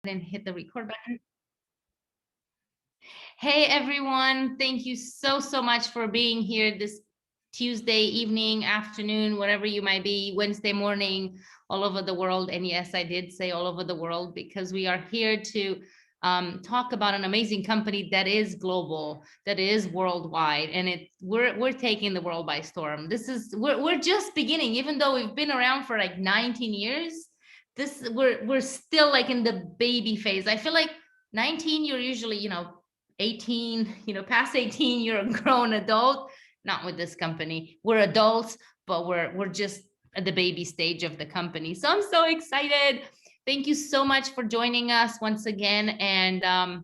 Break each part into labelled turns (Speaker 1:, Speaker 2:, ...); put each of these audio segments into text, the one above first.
Speaker 1: and hit the record button. Hey everyone, thank you so much for being here this Tuesday evening, afternoon, whatever you might be, Wednesday morning, all over the world. And yes, I did say all over the world because we are here to talk about an amazing company that is global, that is worldwide, and we're taking the world by storm. We're just beginning, even though we've been around for like 19 years. We're still like in the baby phase. I feel like 19, you're usually 18, past 18, you're a grown adult. Not with this company. We're adults, but we're just at the baby stage of the company. So I'm so excited. Thank you so much for joining us once again. And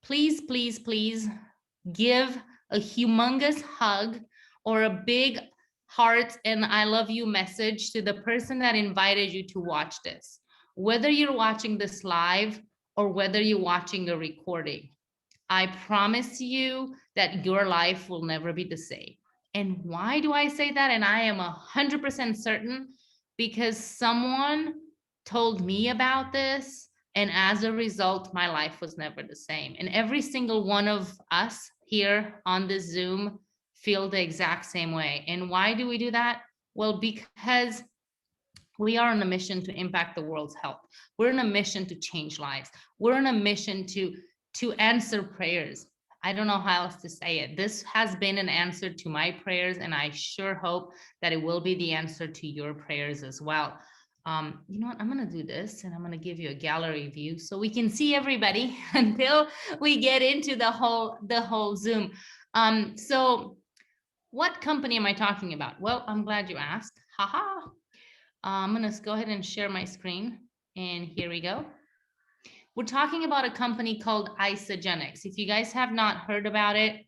Speaker 1: please give a humongous hug or a big heart and I love you message to the person that invited you to watch this. Whether you're watching this live or whether you're watching a recording, I promise you that your life will never be the same. And why do I say that? And I am 100% certain because someone told me about this. And as a result, my life was never the same. And every single one of us here on this Zoom feel the exact same way. And why do we do that? Well, because we are on a mission to impact the world's health. We're on a mission to change lives. We're on a mission to answer prayers. I don't know how else to say it. This has been an answer to my prayers, and I sure hope that it will be the answer to your prayers as well. You know what? I'm gonna do this, and I'm gonna give you a gallery view so we can see everybody until we get into the whole Zoom. So what company am I talking about? Well, I'm glad you asked. Haha. I'm gonna go ahead and share my screen, and here we go. We're talking about a company called Isagenix. If you guys have not heard about it,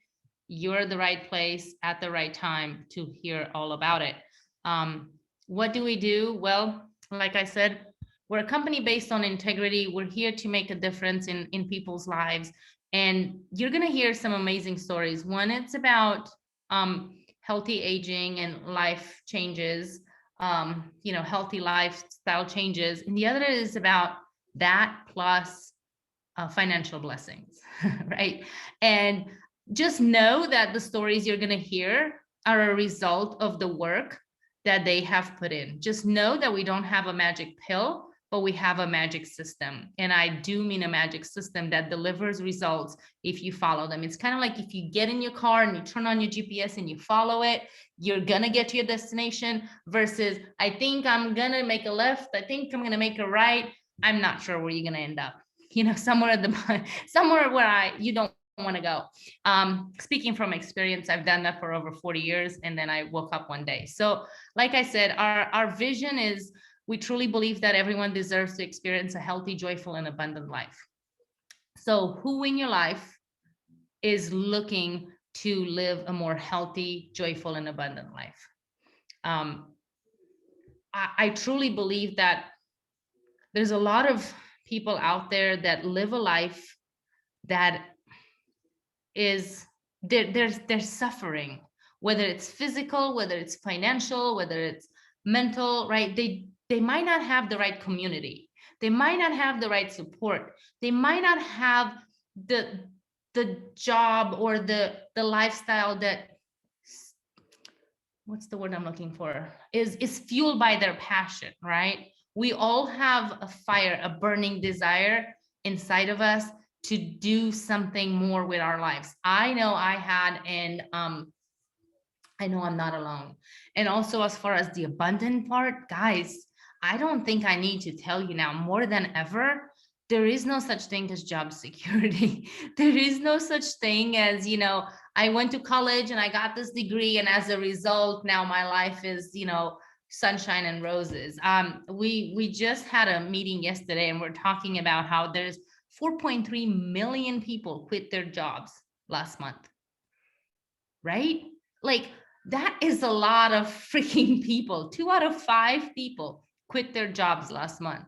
Speaker 1: you're the right place at the right time to hear all about it. What do we do? Well, like I said, we're a company based on integrity. We're here to make a difference in people's lives. And you're gonna hear some amazing stories. One, it's about healthy aging and life changes, healthy lifestyle changes. And the other is about that plus financial blessings, right? And just know that the stories you're going to hear are a result of the work that they have put in. Just know that we don't have a magic pill, but we have a magic system. And I do mean a magic system that delivers results if you follow them. It's kind of like if you get in your car and you turn on your GPS and you follow it, you're going to get to your destination versus I think I'm going to make a left. I think I'm going to make a right. I'm not sure where you're going to end up, somewhere where you don't want to go. Speaking from experience, I've done that for over 40 years. And then I woke up one day. So like I said, our vision is we truly believe that everyone deserves to experience a healthy, joyful, and abundant life. So who in your life is looking to live a more healthy, joyful, and abundant life? I truly believe that there's a lot of people out there that live a life that is they're suffering, whether it's physical, whether it's financial, whether it's mental, right? They might not have the right community, they might not have the right support, they might not have the job or the lifestyle that, what's the word I'm looking for, is fueled by their passion, right? We all have a fire, a burning desire inside of us to do something more with our lives. I know I had, and I know I'm not alone. And also, as far as the abundant part, guys, I don't think I need to tell you now more than ever, there is no such thing as job security. There is no such thing as, I went to college and I got this degree, and as a result, now my life is, sunshine and roses. We just had a meeting yesterday, and we're talking about how there's 4.3 million people quit their jobs last month, right? Like, that is a lot of freaking people. 2 out of 5 people quit their jobs last month.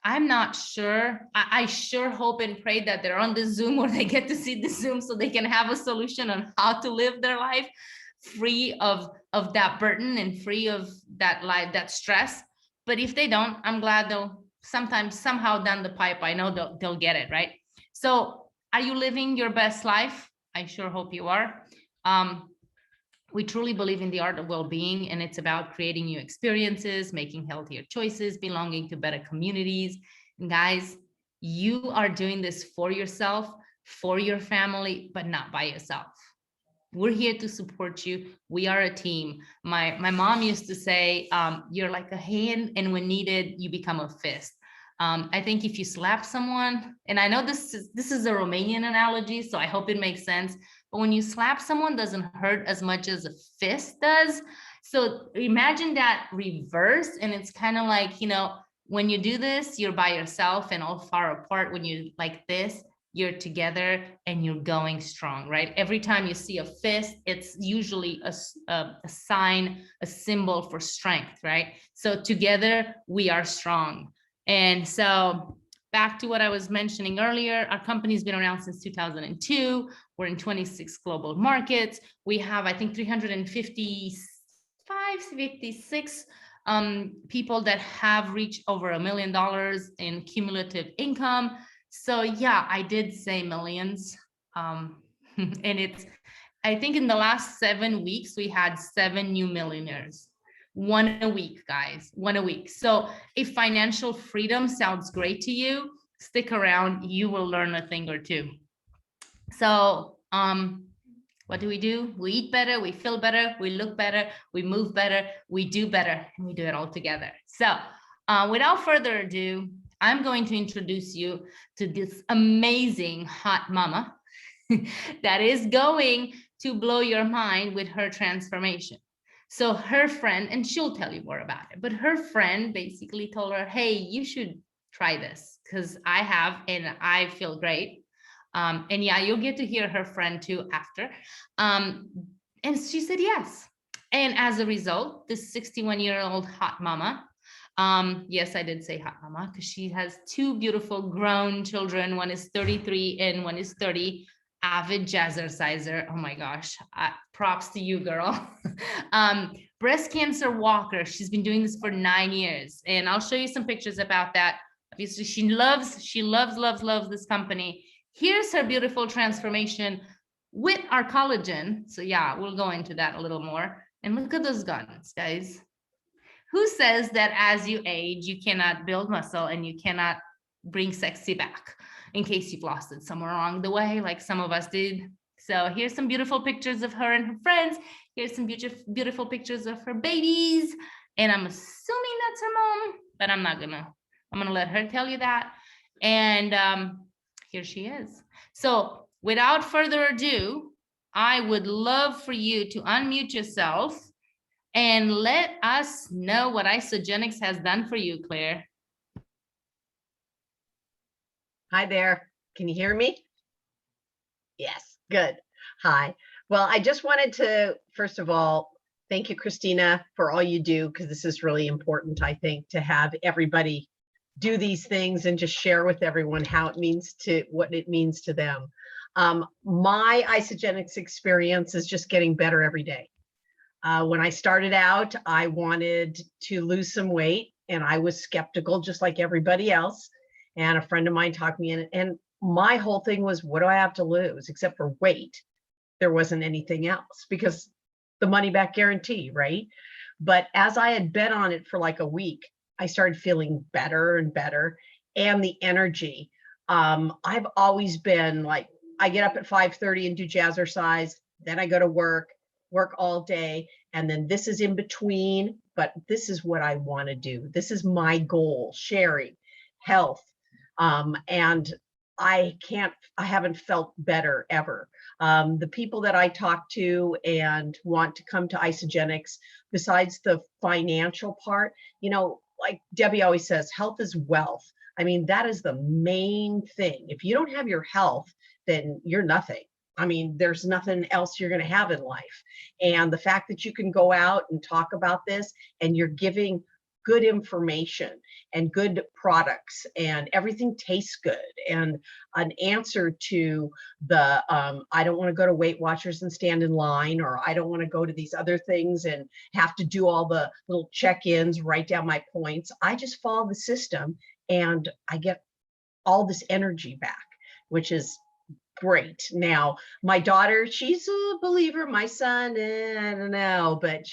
Speaker 1: I'm not sure. I sure hope and pray that they're on the Zoom or they get to see the Zoom so they can have a solution on how to live their life free of that burden and free of that stress. But if they don't, I'm glad sometimes somehow down the pipe, I know they'll get it, right? So are you living your best life? I sure hope you are. We truly believe in the art of well-being, and it's about creating new experiences, making healthier choices, belonging to better communities. And guys, you are doing this for yourself, for your family, but not by yourself. We're here to support you. We are a team. My mom used to say, you're like a hand, and when needed, you become a fist. I think if you slap someone, and I know this is a Romanian analogy, so I hope it makes sense. But when you slap someone, doesn't hurt as much as a fist does. So imagine that reverse, and it's kind of like, you know, when you do this, you're by yourself and all far apart. When you like this, you're together and you're going strong, right? Every time you see a fist, it's usually a sign, a symbol for strength, right? So together we are strong. And so back to what I was mentioning earlier, our company's been around since 2002. We're in 26 global markets. We have, I think, 356 people that have reached over $1 million in cumulative income. So yeah, I did say millions. And it's, I think in the last 7 weeks, we had 7 new millionaires. One a week, guys, one a week. So if financial freedom sounds great to you, stick around, you will learn a thing or two. So what do? We eat better, we feel better, we look better, we move better, we do better, and we do it all together. So without further ado, I'm going to introduce you to this amazing hot mama that is going to blow your mind with her transformation. So her friend, and she'll tell you more about it, but her friend basically told her, hey, you should try this because I have, and I feel great. And yeah, you'll get to hear her friend too after. And she said yes. And as a result, this 61-year-old hot mama, yes, I did say hot mama because she has 2 beautiful grown children. One is 33 and one is 30. Avid jazzerciser. Oh my gosh, props to you, girl. Breast cancer walker. She's been doing this for 9 years, and I'll show you some pictures about that. Obviously, she loves this company. Here's her beautiful transformation with our collagen. So yeah, we'll go into that a little more. And look at those guns, guys. Who says that as you age, you cannot build muscle and you cannot bring sexy back in case you've lost it somewhere along the way, like some of us did? So here's some beautiful pictures of her and her friends. Here's some beautiful pictures of her babies. And I'm assuming that's her mom, but I'm gonna let her tell you that. And here she is. So without further ado, I would love for you to unmute yourself and let us know what Isogenics has done for you, Claire.
Speaker 2: Hi there. Can you hear me? Yes, good. Hi. Well, I just wanted to, first of all, thank you, Christina, for all you do, because this is really important, I think, to have everybody do these things and just share with everyone what it means to them. My Isogenics experience is just getting better every day. When I started out, I wanted to lose some weight, and I was skeptical, just like everybody else. And a friend of mine talked me in, and my whole thing was, what do I have to lose except for weight? There wasn't anything else because the money back guarantee, right? But as I had been on it for like a week, I started feeling better and better, and the energy. I've always been like, I get up at 5:30 and do jazzercise, then I go to work all day, and then this is in between, but this is what I want to do. This is my goal, sharing health. And I haven't felt better ever. The people that I talk to and want to come to Isogenics, besides the financial part, you know, like Debbie always says, health is wealth. I mean, that is the main thing. If you don't have your health, then you're nothing. I mean, there's nothing else you're going to have in life. And the fact that you can go out and talk about this, and you're giving good information and good products, and everything tastes good, and an answer to the I don't want to go to Weight Watchers and stand in line, or I don't want to go to these other things and have to do all the little check-ins, write down my points. I just follow the system, and I get all this energy back, which is great. Now, my daughter, she's a believer. My son, I don't know, but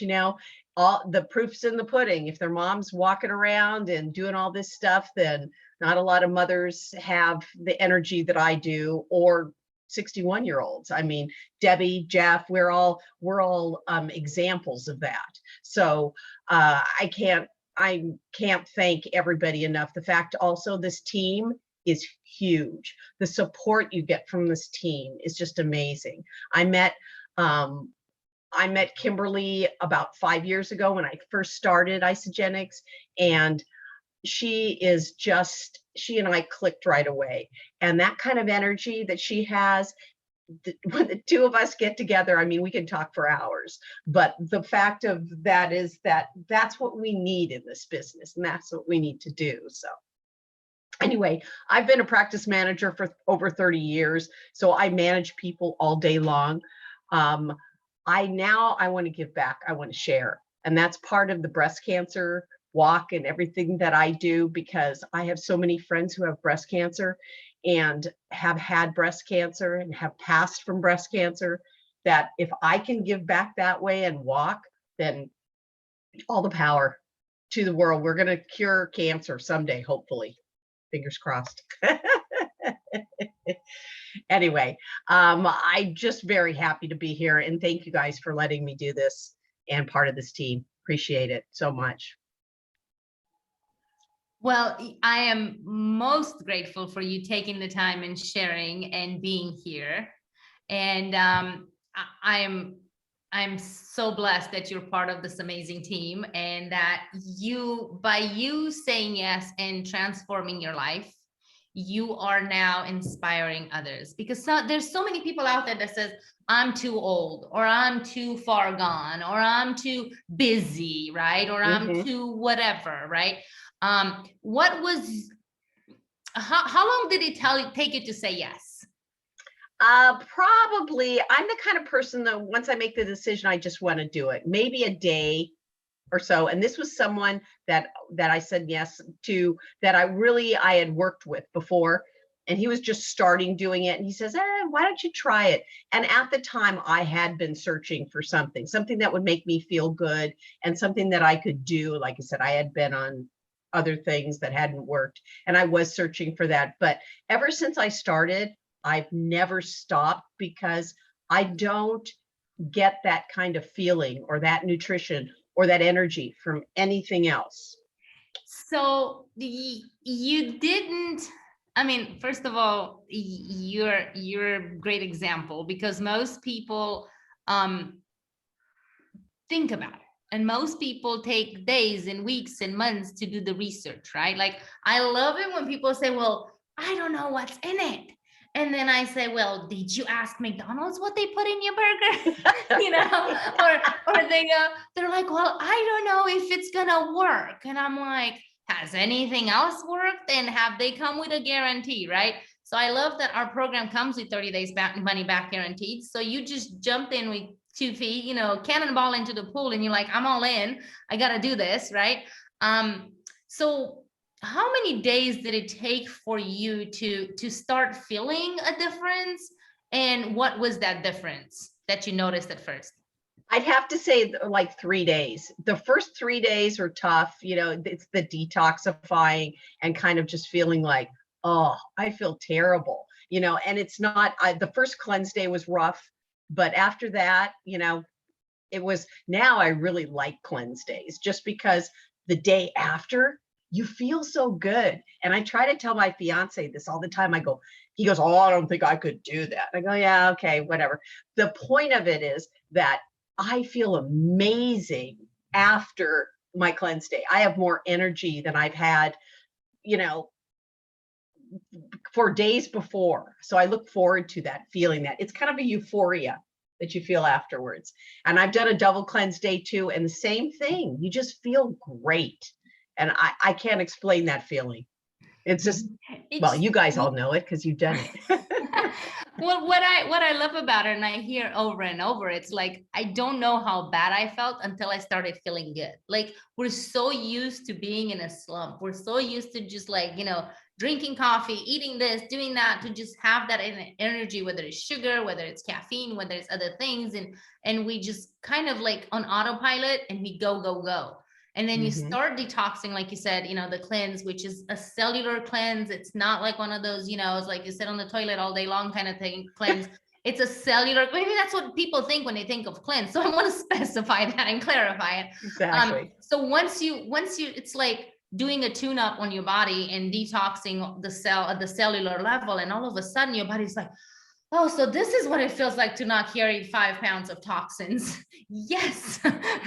Speaker 2: all the proof's in the pudding. If their mom's walking around and doing all this stuff, then not a lot of mothers have the energy that I do, or 61-year-olds. I mean, Debbie, Jeff, we're all examples of that. So I can't thank everybody enough. The fact also this team is huge. The support you get from this team is just amazing. I met Kimberly about 5 years ago when I first started Isogenics, and she and I clicked right away. And that kind of energy that she has, when the two of us get together, I mean, we can talk for hours, but the fact of that is that that's what we need in this business, and that's what we need to do. So anyway, I've been a practice manager for over 30 years, so I manage people all day long. I want to give back. I want to share. And that's part of the breast cancer walk and everything that I do, because I have so many friends who have breast cancer and have had breast cancer and have passed from breast cancer, that if I can give back that way and walk, then all the power to the world. We're going to cure cancer someday, hopefully. Fingers crossed. Anyway, I'm just very happy to be here, and thank you guys for letting me do this and part of this team. Appreciate it so much.
Speaker 1: Well, I am most grateful for you taking the time and sharing and being here. And I'm so blessed that you're part of this amazing team, and that by you saying yes and transforming your life, you are now inspiring others. Because there's so many people out there that says, I'm too old, or I'm too far gone, or I'm too busy, right? Or I'm too whatever, right? How long did it take you to say yes?
Speaker 2: Probably, I'm the kind of person that once I make the decision, I just want to do it. Maybe a day or so. And this was someone that I said yes to, that I had worked with before, and he was just starting doing it. And he says, why don't you try it? And at the time I had been searching for something that would make me feel good, and something that I could do. Like I said, I had been on other things that hadn't worked, and I was searching for that. But ever since I started, I've never stopped, because I don't get that kind of feeling or that nutrition or that energy from anything else.
Speaker 1: So you didn't, I mean, first of all, you're a great example, because most people think about it. And most people take days and weeks and months to do the research, right? Like, I love it when people say, well, I don't know what's in it. And then I say, well, did you ask McDonald's what they put in your burger? Or they're like, well, I don't know if it's gonna work. And I'm like, has anything else worked? And have they come with a guarantee, right? So I love that our program comes with 30 days money back guaranteed. So you just jumped in with 2 feet, cannonball into the pool, and you're like, I'm all in, I gotta do this, right? So how many days did it take for you to start feeling a difference? And what was that difference that you noticed at first?
Speaker 2: I'd have to say like 3 days. The first 3 days are tough. It's the detoxifying and kind of just feeling like, oh, I feel terrible, and it's not, the first cleanse day was rough, but after that, it was, now I really like cleanse days, just because the day after, you feel so good. And I try to tell my fiance this all the time. He goes, oh, I don't think I could do that. I go, yeah, okay, whatever. The point of it is that I feel amazing after my cleanse day. I have more energy than I've had, for days before. So I look forward to that, feeling that. It's kind of a euphoria that you feel afterwards. And I've done a double cleanse day too, and the same thing. You just feel great. And I can't explain that feeling. It's just, well, you guys all know it because you've done it.
Speaker 1: Well, what I love about it, and I hear over and over, it's like, I don't know how bad I felt until I started feeling good. Like, we're so used to being in a slump. We're so used to just like, drinking coffee, eating this, doing that, to just have that energy, whether it's sugar, whether it's caffeine, whether it's other things. And we just kind of like on autopilot, and we go, go, go. And then you start detoxing, like you said, the cleanse, which is a cellular cleanse. It's not like one of those, it's like you sit on the toilet all day long kind of thing, cleanse. It's a cellular, maybe that's what people think when they think of cleanse. So I want to specify that and clarify it.
Speaker 2: Exactly.
Speaker 1: So once you, it's like doing a tune-up on your body and detoxing the cell at the cellular level. And all of a sudden your body's like, oh, so this is what it feels like to not carry 5 pounds of toxins. Yes,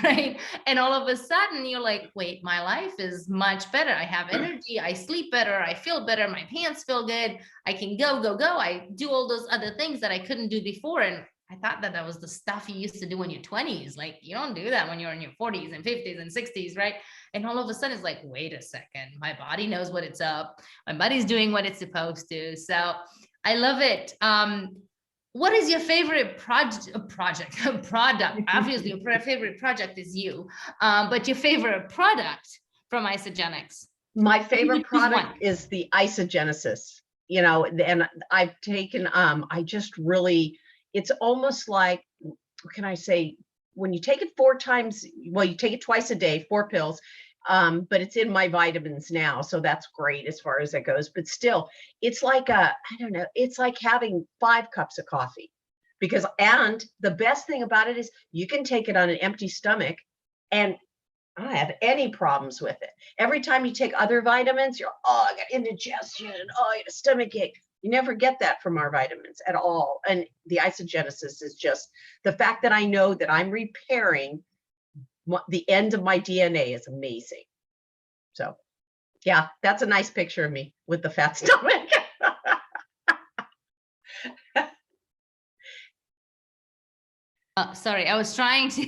Speaker 1: right. And all of a sudden you're like, wait, my life is much better. I have energy. I sleep better. I feel better. My pants feel good. I can go, go, go. I do all those other things that I couldn't do before. And I thought that was the stuff you used to do in your 20s. Like, you don't do that when you're in your 40s and 50s and 60s, right? And all of a sudden it's like, wait a second, my body knows what it's up. My body's doing what it's supposed to. So I love it. What is your favorite product? Obviously, your favorite project is you, but your favorite product from Isagenix?
Speaker 2: My favorite product is the Isogenesis, and I've taken, I just really, it's almost like, what can I say? When you take it 4 times, well, you take it twice a day, 4 pills, but it's in my vitamins now. So that's great as far as it goes, but still it's like I don't know, it's like having 5 cups of coffee and the best thing about it is you can take it on an empty stomach and I don't have any problems with it. Every time you take other vitamins, you're, I got indigestion, I got a stomach ache. You never get that from our vitamins at all. And the Isogenesis is just the fact that I know that I'm repairing the end of my DNA is amazing. So yeah, that's a nice picture of me with the fat stomach.
Speaker 1: Sorry, I was trying to,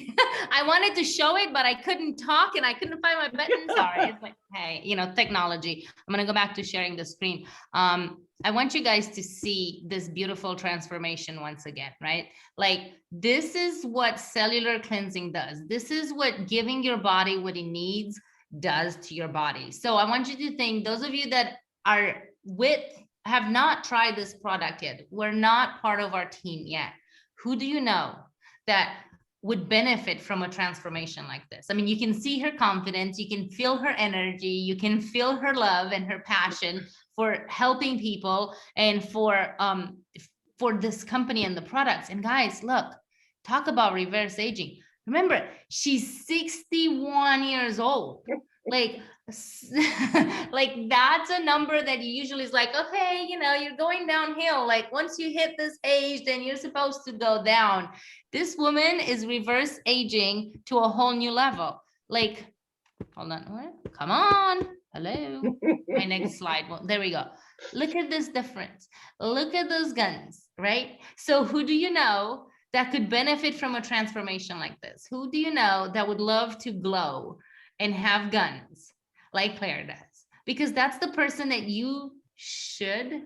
Speaker 1: I wanted to show it, but I couldn't talk and I couldn't find my button. Sorry. It's like, hey, technology. I'm going to go back to sharing the screen. I want you guys to see this beautiful transformation once again, right? Like, this is what cellular cleansing does. This is what giving your body what it needs does to your body. So I want you to think, those of you that have not tried this product yet, we're not part of our team yet. Who do you know that would benefit from a transformation like this? I mean, you can see her confidence, you can feel her energy, you can feel her love and her passion for helping people and for this company and the products. And guys, look, talk about reverse aging. Remember, she's 61 years old. Like that's a number that usually is like, okay, you're going downhill. Like, once you hit this age, then you're supposed to go down. This woman is reverse aging to a whole new level. Like, hold on, what? Come on. Hello. My next slide. Well, there we go. Look at this difference. Look at those guns, right? So who do you know that could benefit from a transformation like this? Who do you know that would love to glow and have guns like Claire does? Because that's the person that you should,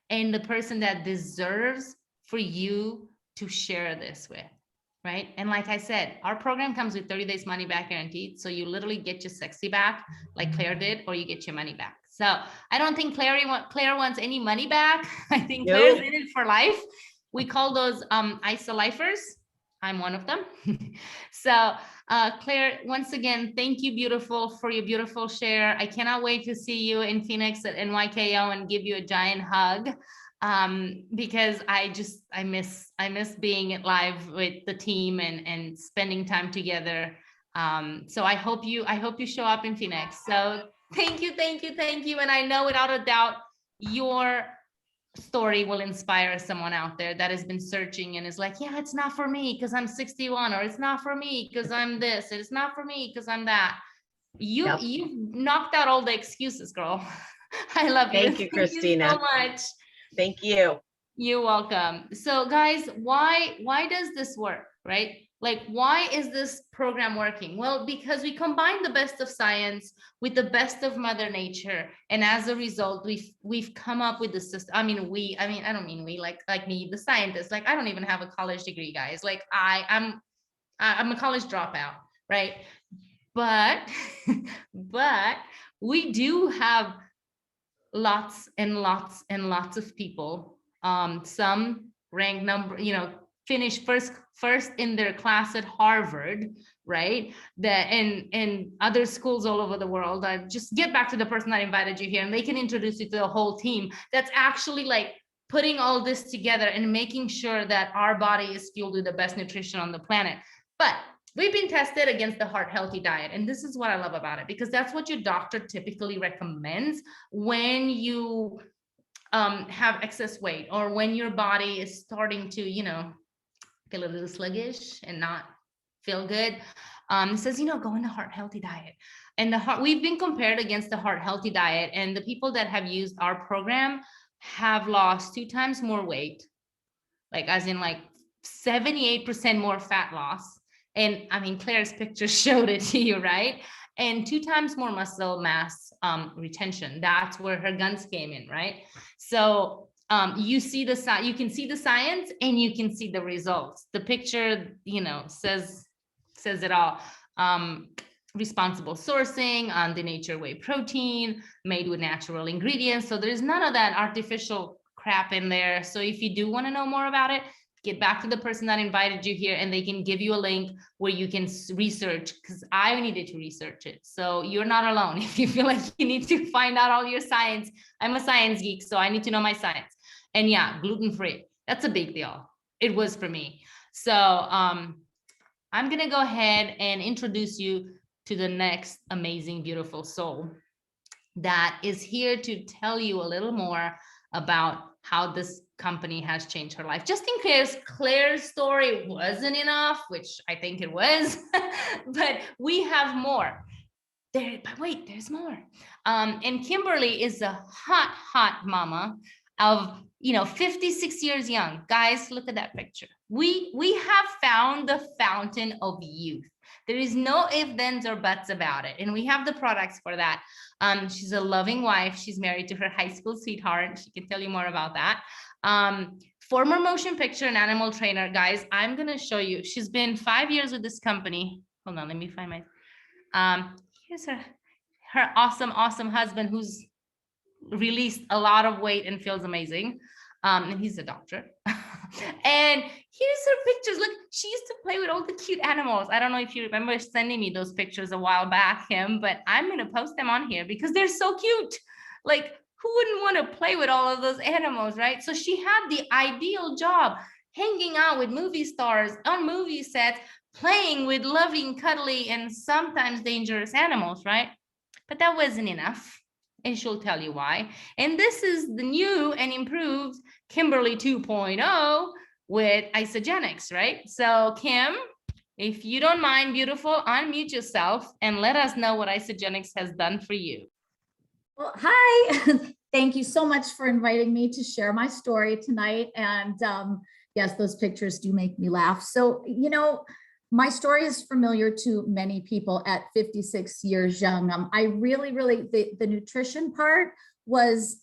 Speaker 1: and the person that deserves for you to share this with, right? And like I said, our program comes with 30 days money back guaranteed. So you literally get your sexy back like Claire did, or you get your money back. So I don't think Claire wants any money back. I think Claire's in it for life. We call those iso-lifers. I'm one of them. So Claire, once again, thank you, beautiful, for your beautiful share. I cannot wait to see you in Phoenix at NYKO and give you a giant hug, because I miss being live with the team and spending time together. So I hope you show up in Phoenix. So thank you. And I know without a doubt your story will inspire someone out there that has been searching and is like, yeah, it's not for me because I'm 61, or it's not for me because I'm this, and it's not for me because I'm that. You knocked out all the excuses, girl. I love you.
Speaker 2: Thank you, Christina.
Speaker 1: Thank you so much.
Speaker 2: Thank you.
Speaker 1: You're welcome. So guys, why does this work, right? Like, why is this program working? Well, because we combine the best of science with the best of Mother Nature, and as a result, we've come up with the system. I mean, I don't mean we, like me, the scientist. Like, I don't even have a college degree, guys. Like, I'm a college dropout, right? But but we do have lots and lots and lots of people. Some rank number, finish first in their class at Harvard, right? That and other schools all over the world. Just get back to the person that invited you here, and they can introduce you to the whole team that's actually like putting all this together and making sure that our body is fueled with the best nutrition on the planet. But we've been tested against the heart healthy diet. And this is what I love about it, because that's what your doctor typically recommends when you have excess weight, or when your body is starting to, feel a little sluggish and not feel good. It says, go on the heart healthy diet. And we've been compared against the heart healthy diet, and the people that have used our program have lost 2 times more weight, like as in like 78% more fat loss. And I mean, Claire's picture showed it to you, right? And 2 times more muscle mass retention. That's where her guns came in, right? So you see you can see the science, and you can see the results. The picture, says it all. Responsible sourcing on the nature whey protein, made with natural ingredients. So there's none of that artificial crap in there. So if you do want to know more about it, get back to the person that invited you here, and they can give you a link where you can research, because I needed to research it. So you're not alone. If you feel like you need to find out all your science, I'm a science geek, so I need to know my science. And yeah, gluten-free, that's a big deal. It was for me. So I'm going to go ahead and introduce you to the next amazing, beautiful soul that is here to tell you a little more about how this company has changed her life. Just in case Claire's story wasn't enough, which I think it was, but we have more. But wait, there's more. And Kimberly is a hot mama of 56 years young. Guys, look at that picture. We have found the fountain of youth. There is no ifs, ands, or buts about it. And we have the products for that. She's a loving wife. She's married to her high school sweetheart. She can tell you more about that. Former motion picture and animal trainer. Guys, I'm going to show you. She's been 5 years with this company. Hold on, let me find my... here's her awesome husband, who's released a lot of weight and feels amazing. And he's a doctor. And here's her pictures. Look, she used to play with all the cute animals. I don't know if you remember sending me those pictures a while back, but I'm going to post them on here because they're so cute. Like, who wouldn't want to play with all of those animals, right? So she had the ideal job, hanging out with movie stars on movie sets, playing with loving, cuddly, and sometimes dangerous animals, right? But that wasn't enough. And she'll tell you why. And this is the new and improved Kimberly 2.0 with Isogenics, right? So Kim, if you don't mind, beautiful, unmute yourself and let us know what Isogenics has done for you.
Speaker 3: Well, hi. Thank you so much for inviting me to share my story tonight. And yes, those pictures do make me laugh. So, my story is familiar to many people at 56 years young. I really, the nutrition part was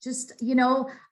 Speaker 3: just,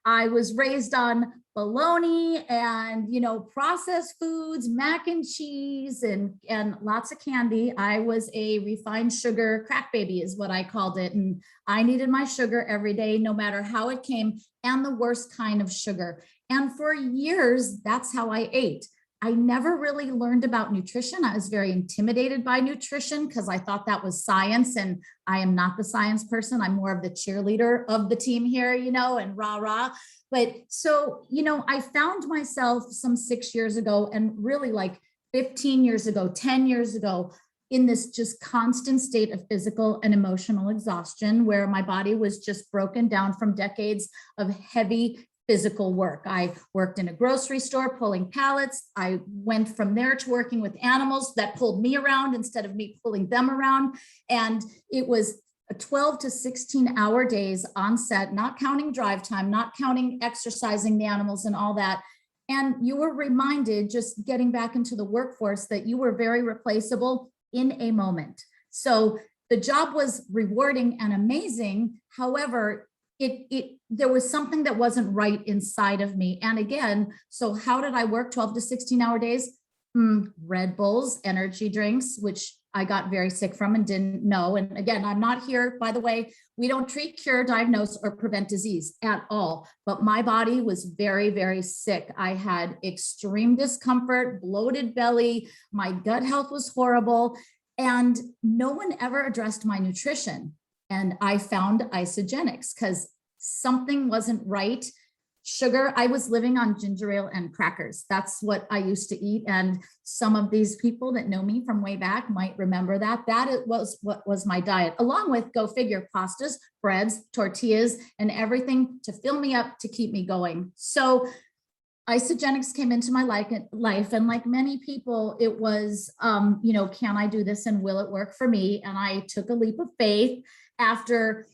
Speaker 3: I was raised on bologna and, processed foods, mac and cheese, and lots of candy. I was a refined sugar crack baby is what I called it. And I needed my sugar every day, no matter how it came, and the worst kind of sugar. And for years, that's how I ate. I never really learned about nutrition. I was very intimidated by nutrition because I thought that was science, and I am not the science person. I'm more of the cheerleader of the team here, and rah. But so, I found myself some 6 years ago, and really like 15 years ago, 10 years ago, in this just constant state of physical and emotional exhaustion, where my body was just broken down from decades of heavy physical work. I worked in a grocery store pulling pallets. I went from there to working with animals that pulled me around instead of me pulling them around. And it was a 12 to 16 hour days on set, not counting drive time, not counting exercising the animals and all that. And you were reminded, just getting back into the workforce, that you were very replaceable in a moment. So the job was rewarding and amazing. However, there was something that wasn't right inside of me. And again, so how did I work 12 to 16-hour days? Red Bulls, energy drinks, which I got very sick from and didn't know. And again, I'm not here, by the way, we don't treat, cure, diagnose, or prevent disease at all. But my body was very, very sick. I had extreme discomfort, bloated belly. My gut health was horrible. And no one ever addressed my nutrition. And I found isogenics because something wasn't right. Sugar, I was living on ginger ale and crackers. That's what I used to eat. And some of these people that know me from way back might remember that. That was what was my diet, along with, go figure, pastas, breads, tortillas, and everything to fill me up, to keep me going. So isogenics came into my life. And like many people, it was, can I do this and will it work for me? And I took a leap of faith after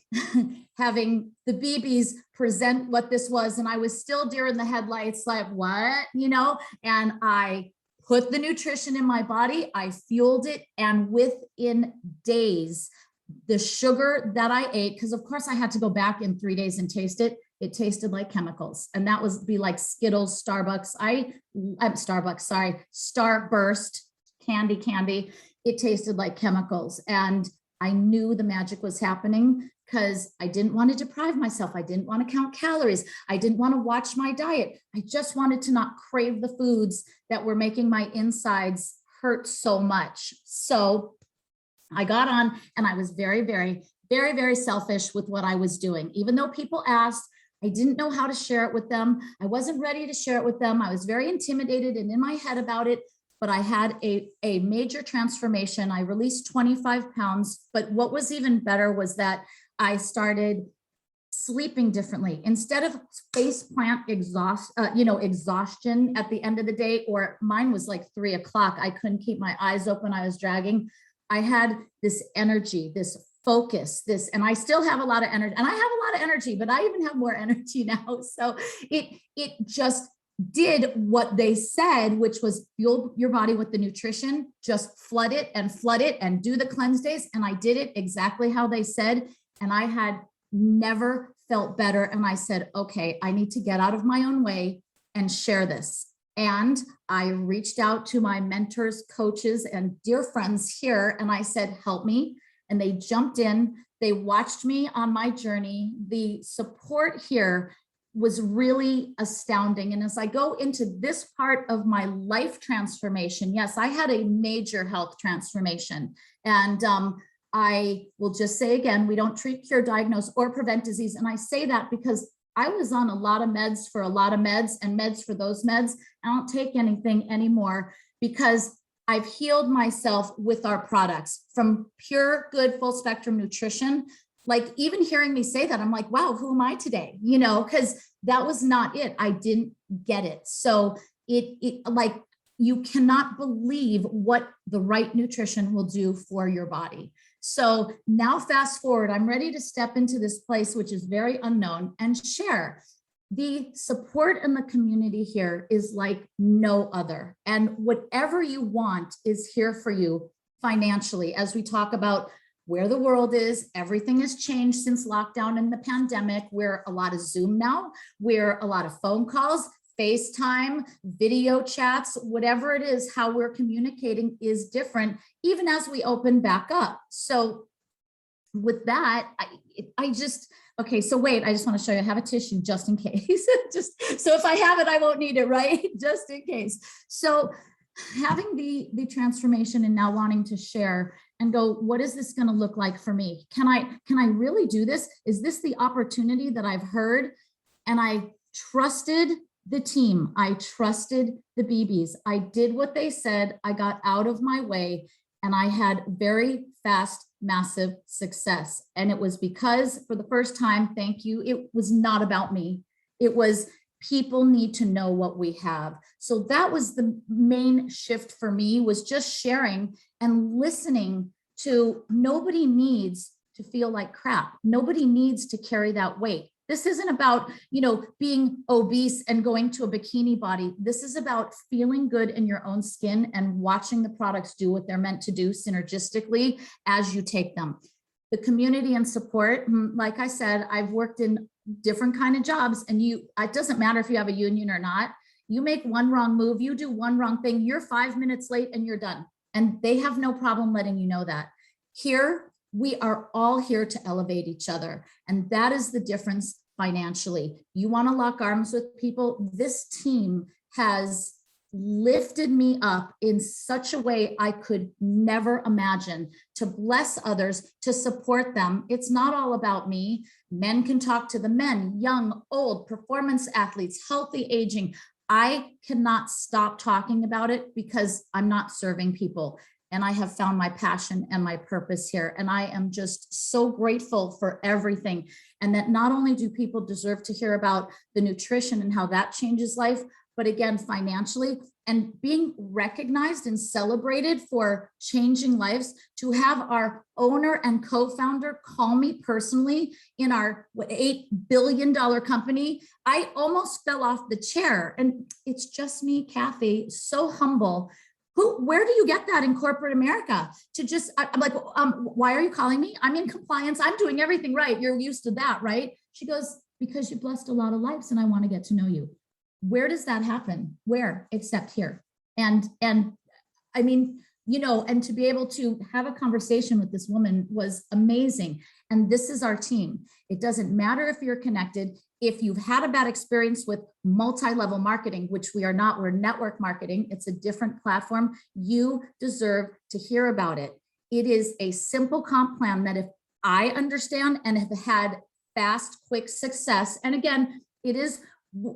Speaker 3: having the BBs present what this was. And I was still deer in the headlights, like, what, and I put the nutrition in my body, I fueled it. And within days, the sugar that I ate, because of course I had to go back in 3 days and taste it. It tasted like chemicals. And that was be like Skittles, Starburst, candy. It tasted like chemicals. And I knew the magic was happening because I didn't want to deprive myself. I didn't want to count calories. I didn't want to watch my diet. I just wanted to not crave the foods that were making my insides hurt so much. So I got on, and I was very, very, very, very selfish with what I was doing. Even though people asked, I didn't know how to share it with them. I wasn't ready to share it with them. I was very intimidated and in my head about it. But I had a major transformation. I released 25 pounds. But what was even better was that I started sleeping differently. Instead of face plant exhaustion at the end of the day, or mine was like 3 o'clock. I couldn't keep my eyes open. I was dragging. I had this energy, this focus, and I still have a lot of energy, and I have a lot of energy, but I even have more energy now. So it just did what they said, which was fuel your body with the nutrition, just flood it and do the cleanse days. And I did it exactly how they said. And I had never felt better. And I said, okay, I need to get out of my own way and share this. And I reached out to my mentors, coaches, and dear friends here. And I said, help me. And they jumped in. They watched me on my journey. The support here was really astounding. And as I go into this part of my life transformation, yes, I had a major health transformation. And I will just say again, we don't treat, cure, diagnose, or prevent disease. And I say that because I was on a lot of meds for a lot of meds and meds for those meds. I don't take anything anymore because I've healed myself with our products, from pure, good, full spectrum nutrition. Like, even hearing me say that, I'm like, wow, who am I today? Because that was not it. I didn't get it. So it like, you cannot believe what the right nutrition will do for your body. So now fast forward, I'm ready to step into this place, which is very unknown, and share. The support in the community here is like no other. And whatever you want is here for you financially. As we talk about where the world is, everything has changed since lockdown and the pandemic. We're a lot of Zoom now. We're a lot of phone calls, FaceTime, video chats, whatever it is, how we're communicating is different, even as we open back up. So with that, okay, so wait, I just want to show you, I have a tissue just in case. So if I have it, I won't need it, right? Just in case. So having the transformation and now wanting to share and go, what is this going to look like for me? Can I really do this? Is this the opportunity that I've heard? And I trusted the team. I trusted the BBs. I did what they said. I got out of my way, and I had very fast, massive success. And it was because, for the first time, thank you, it was not about me. It was, people need to know what we have. So that was the main shift for me, was just sharing and listening to, nobody needs to feel like crap. Nobody needs to carry that weight. This isn't about, being obese and going to a bikini body. This is about feeling good in your own skin and watching the products do what they're meant to do synergistically as you take them. The community and support, like I said, I've worked in different kind of jobs, and it doesn't matter if you have a union or not. You make one wrong move, you do one wrong thing, you're 5 minutes late and you're done. And they have no problem letting you know that. Here, we are all here to elevate each other. And that is the difference financially. You want to lock arms with people. This team has lifted me up in such a way I could never imagine, to bless others, to support them. It's not all about me. Men can talk to the men, young, old, performance athletes, healthy aging. I cannot stop talking about it because I'm not serving people. And I have found my passion and my purpose here. And I am just so grateful for everything. And that not only do people deserve to hear about the nutrition and how that changes life, but again, financially, and being recognized and celebrated for changing lives. To have our owner and co-founder call me personally in our $8 billion company, I almost fell off the chair. And it's just me, Kathy, so humble. Where do you get that in corporate America? To just, I'm like, why are you calling me? I'm in compliance. I'm doing everything right. You're used to that, right? She goes, because you blessed a lot of lives and I want to get to know you. Where does that happen? Where? Except here. And I mean, and to be able to have a conversation with this woman was amazing. And this is our team. It doesn't matter if you're connected. If you've had a bad experience with multi-level marketing, which we are not, we're network marketing. It's a different platform. You deserve to hear about it. It is a simple comp plan that if I understand and have had fast, quick success, and again, it is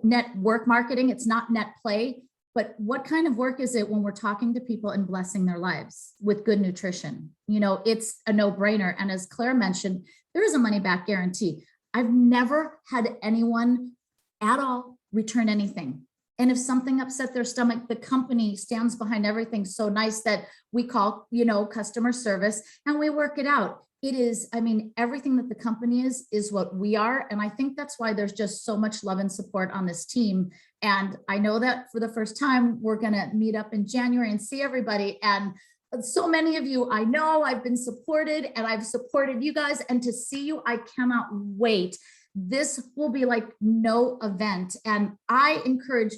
Speaker 3: network marketing, it's not net play, but what kind of work is it when we're talking to people and blessing their lives with good nutrition? It's a no-brainer. And as Claire mentioned, there is a money back guarantee. I've never had anyone at all return anything. And if something upset their stomach, the company stands behind everything so nice that we call, customer service, and we work it out. It is, everything that the company is what we are. And I think that's why there's just so much love and support on this team. And I know that for the first time, we're going to meet up in January and see everybody. And so many of you, I know I've been supported and I've supported you guys. And to see you, I cannot wait. This will be like no event. And I encourage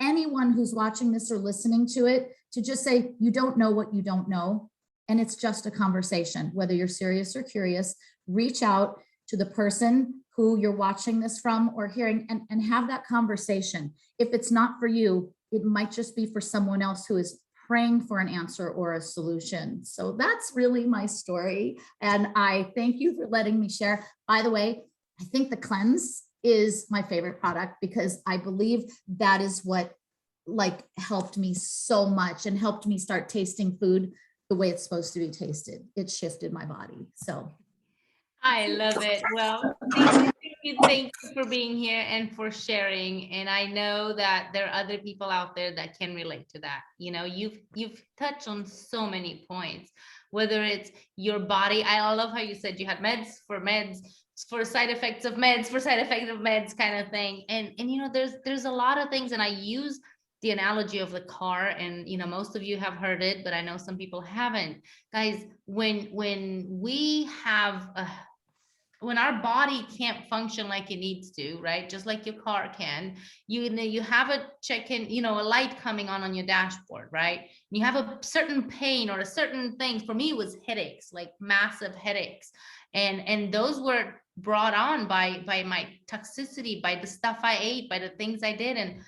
Speaker 3: anyone who's watching this or listening to it to just say, you don't know what you don't know. And it's just a conversation, whether you're serious or curious. Reach out to the person who you're watching this from or hearing and have that conversation. If it's not for you, it might just be for someone else who is praying for an answer or a solution. So that's really my story. And I thank you for letting me share. By the way, I think the cleanse is my favorite product because I believe that is what helped me so much and helped me start tasting food the way it's supposed to be tasted. It shifted my body. So
Speaker 1: I love it. Well, thank you for being here and for sharing. And I know that there are other people out there that can relate to that. You've touched on so many points, whether it's your body. I love how you said you had meds, for side effects of meds kind of thing. And there's a lot of things, and I use the analogy of the car, and most of you have heard it, but I know some people haven't. Guys, when our body can't function like it needs to, right? Just like your car can, you have a a light coming on your dashboard, right? You have a certain pain or a certain thing. For me, it was headaches, like massive headaches. And those were brought on by my toxicity, by the stuff I ate, by the things I did. And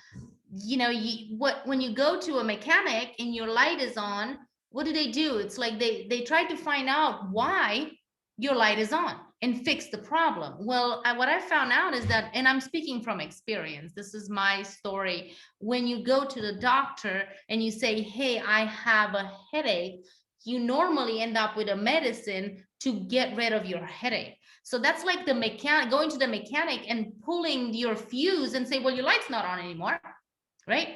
Speaker 1: when you go to a mechanic and your light is on, what do? It's like they try to find out why your light is on and fix the problem. Well, what I found out is that, and I'm speaking from experience, this is my story. When you go to the doctor and you say, hey, I have a headache, you normally end up with a medicine to get rid of your headache. So that's like the mechanic going to the mechanic and pulling your fuse and say, well, your light's not on anymore. Right?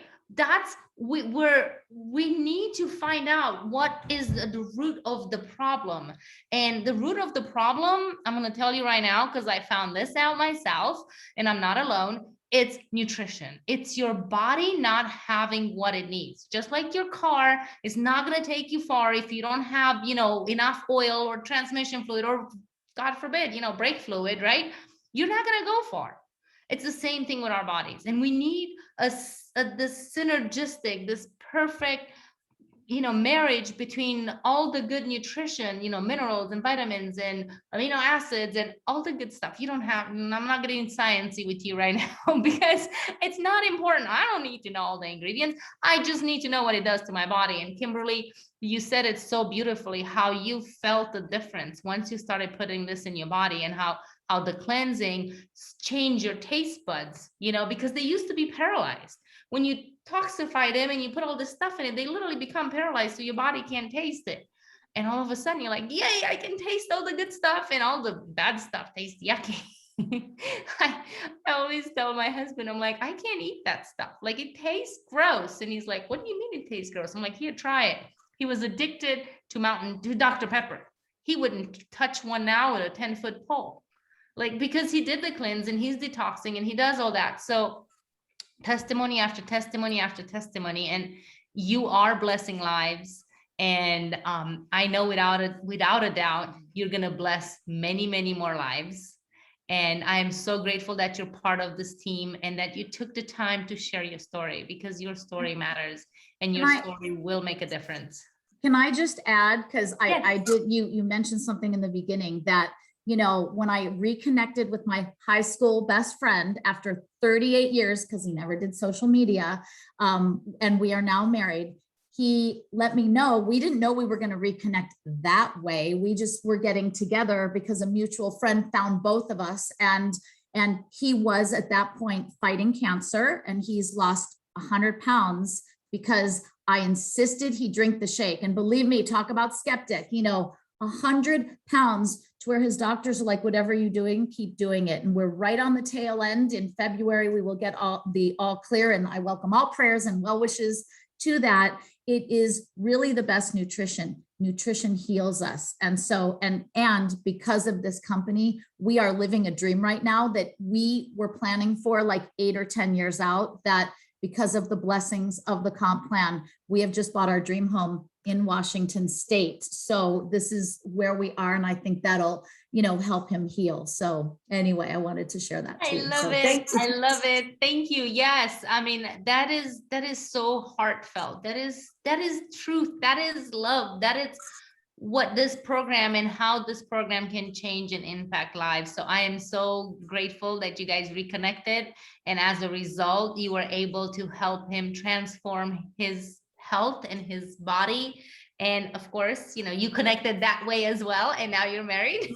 Speaker 1: we need to find out what is the root of the problem. And the root of the problem, I'm going to tell you right now, because I found this out myself and I'm not alone. It's nutrition. It's your body not having what it needs. Just like your car is not going to take you far if you don't have, enough oil or transmission fluid, or God forbid, brake fluid, right? You're not going to go far. It's the same thing with our bodies. And we need this synergistic, this perfect, marriage between all the good nutrition, minerals and vitamins and amino acids and all the good stuff. I'm not getting sciencey with you right now because it's not important. I don't need to know all the ingredients. I just need to know what it does to my body. And Kimberly, you said it so beautifully, how you felt the difference once you started putting this in your body, and how the cleansing changed your taste buds, because they used to be paralyzed. When you toxify them and you put all this stuff in it, they literally become paralyzed, so your body can't taste it. And all of a sudden you're like, yay, I can taste all the good stuff, and all the bad stuff tastes yucky. I always tell my husband, I'm like, I can't eat that stuff. Like, it tastes gross. And he's like, what do you mean it tastes gross? I'm like, here, try it. He was addicted to Dr. Pepper. He wouldn't touch one now with a 10-foot pole. Like, because he did the cleanse and he's detoxing and he does all that. So testimony after testimony after testimony, and you are blessing lives. And I know without a doubt, you're going to bless many, many more lives. And I am so grateful that you're part of this team and that you took the time to share your story, because your story matters and your story will make a difference.
Speaker 3: Can I just add, because
Speaker 1: Yes.
Speaker 3: I did, you mentioned something in the beginning that, when I reconnected with my high school best friend after 38 years, because he never did social media, and we are now married, he let me know, we didn't know we were going to reconnect that way. We just were getting together because a mutual friend found both of us. And he was at that point fighting cancer, and he's lost 100 pounds because I insisted he drink the shake. And believe me, talk about skeptic, 100 pounds, to where his doctors are like, whatever you're doing, keep doing it. And we're right on the tail end. In February, we will get all clear, and I welcome all prayers and well wishes to that. It is really the best nutrition. Nutrition heals us. And so, and because of this company, we are living a dream right now that we were planning for like 8 or 10 years out, that because of the blessings of the comp plan, we have just bought our dream home in Washington State. So this is where we are. And I think that'll, help him heal. So anyway, I wanted to share that too.
Speaker 1: I love it. I love it. Thank you. Yes. I mean, that is so heartfelt. That is truth. That is love. That is what this program and how this program can change and impact lives. So I am so grateful that you guys reconnected. And as a result, you were able to help him transform his health and his body. And of course, you connected that way as well. And now you're married.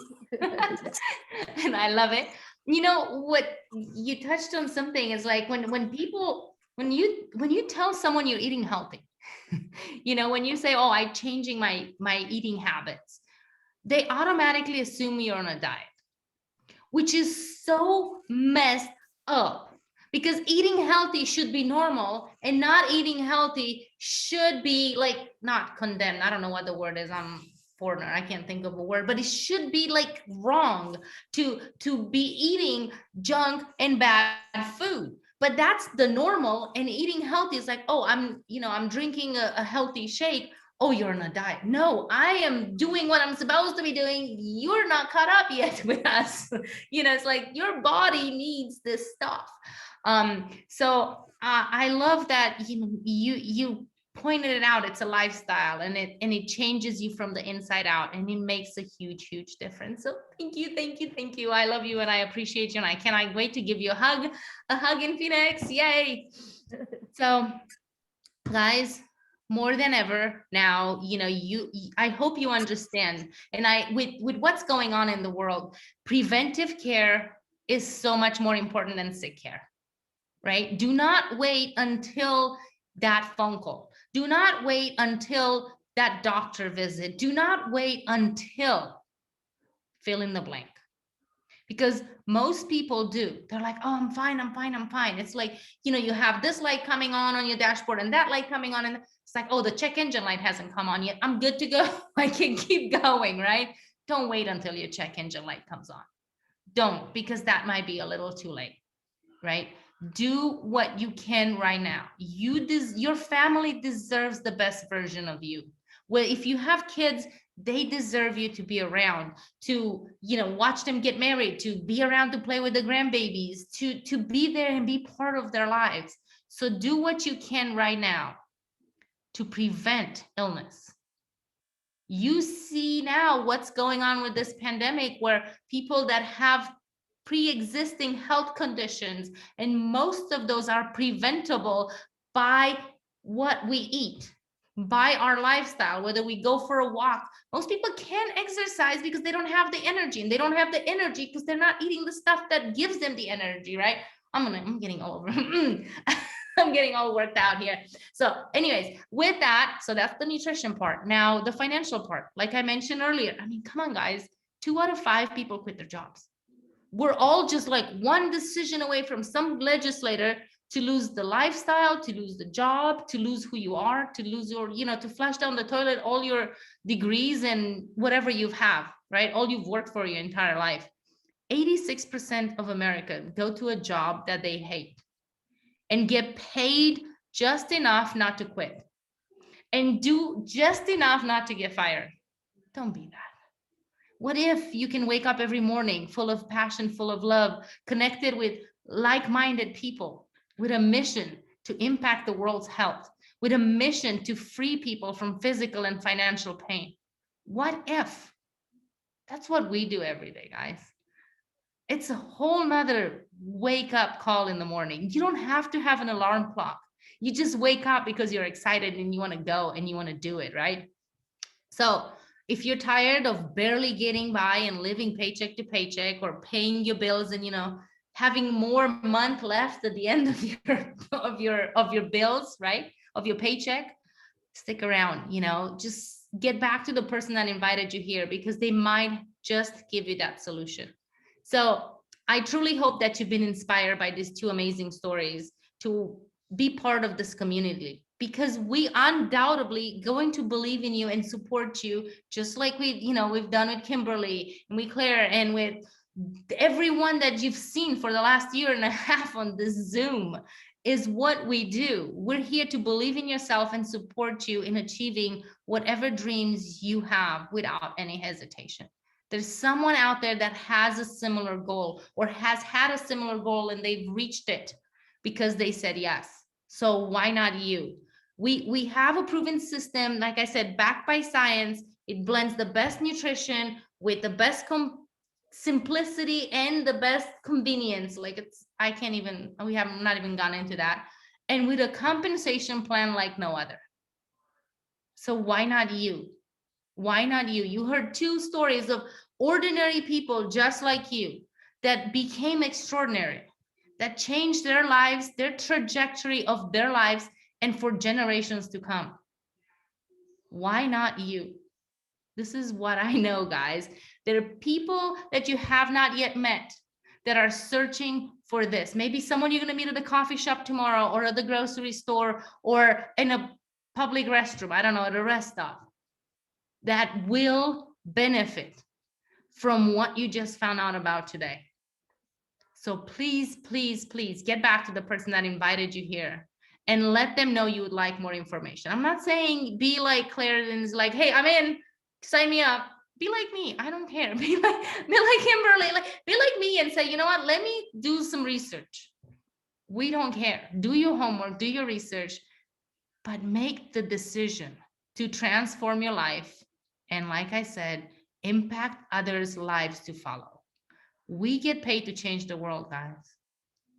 Speaker 1: And I love it. What you touched on something is like when you tell someone you're eating healthy, when you say, oh, I'm changing my eating habits, they automatically assume you're on a diet, which is so messed up. Because eating healthy should be normal, and not eating healthy should be like not condemned. I don't know what the word is. I'm foreigner. I can't think of a word, but it should be like wrong to be eating junk and bad food. But that's the normal, and eating healthy is like, oh, I'm drinking a healthy shake. Oh, you're on a diet. No, I am doing what I'm supposed to be doing. You're not caught up yet with us. It's like your body needs this stuff. So I love that you pointed it out. It's a lifestyle, and it changes you from the inside out, and it makes a huge difference. So thank you. I love you, and I appreciate you, and I cannot wait to give you a hug in Phoenix. Yay. So guys, more than ever now, I hope you understand. And with what's going on in the world, preventive care is so much more important than sick care. Right? Do not wait until that phone call. Do not wait until that doctor visit. Do not wait until fill in the blank. Because most people do. They're like, oh, I'm fine, I'm fine, I'm fine. It's like, you know, you have this light coming on your dashboard and that light coming on, and it's like, oh, the check engine light hasn't come on yet. I'm good to go. I can keep going, right? Don't wait until your check engine light comes on. Don't, because that might be a little too late, right? Do what you can right now. Your family deserves the best version of you. Well, if you have kids, they deserve you to be around, to, you know, watch them get married, to be around to play with the grandbabies, to be there and be part of their lives. So do what you can right now to prevent illness. You see now what's going on with this pandemic, where people that have pre-existing health conditions, and most of those are preventable by what we eat, by our lifestyle, whether we go for a walk. Most people can't exercise because they don't have the energy, and they don't have the energy because they're not eating the stuff that gives them the energy, right? I'm getting all over. I'm getting all worked out here. So anyways, with that, so that's the nutrition part. Now the financial part, like I mentioned earlier, I mean, come on guys, 2 out of 5 people quit their jobs. We're all just like one decision away from some legislator to lose the lifestyle, to lose the job, to lose who you are, to lose your, you know, to flush down the toilet, all your degrees and whatever you have, right? All you've worked for your entire life. 86% of America go to a job that they hate and get paid just enough not to quit, and do just enough not to get fired. Don't be that. What if you can wake up every morning full of passion, full of love, connected with like-minded people, with a mission to impact the world's health, with a mission to free people from physical and financial pain? What if? That's what we do every day, guys. It's a whole nother wake up call in the morning. You don't have to have an alarm clock. You just wake up because you're excited and you want to go and you want to do it, right? So if you're tired of barely getting by and living paycheck to paycheck, or paying your bills and, you know, having more month left at the end of your bills, right? Of your paycheck, stick around, you know, just get back to the person that invited you here, because they might just give you that solution. So I truly hope that you've been inspired by these 2 amazing stories to be part of this community, because we undoubtedly going to believe in you and support you, just like we've done with Kimberly and with Claire and with everyone that you've seen for the last year and a half on this Zoom. Is what we do. We're here to believe in yourself and support you in achieving whatever dreams you have without any hesitation. There's someone out there that has a similar goal, or has had a similar goal, and they've reached it because they said yes. So why not you? We have a proven system, like I said, backed by science. It blends the best nutrition with the best simplicity and the best convenience. Like we have not even gone into that. And with a compensation plan like no other. So why not you? Why not you? You heard 2 stories of ordinary people just like you that became extraordinary, that changed their lives, their trajectory of their lives, and for generations to come. Why not you? This is what I know, guys. There are people that you have not yet met that are searching for this. Maybe someone you're going to meet at the coffee shop tomorrow, or at the grocery store, or in a public restroom, I don't know, at a rest stop, that will benefit from what you just found out about today. So please, please, please get back to the person that invited you here and let them know you would like more information. I'm not saying be like Claire and is like, hey, I'm in, sign me up. Be like me. I don't care. Be like Kimberly, be like me and say, you know what, let me do some research. We don't care. Do your homework, do your research, but make the decision to transform your life. And like I said, impact others' lives to follow. We get paid to change the world, guys.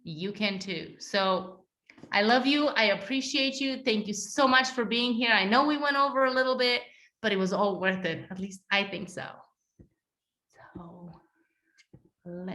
Speaker 1: You can too. So I love you. I appreciate you. Thank you so much for being here. I know we went over a little bit, but it was all worth it. At least I think so. So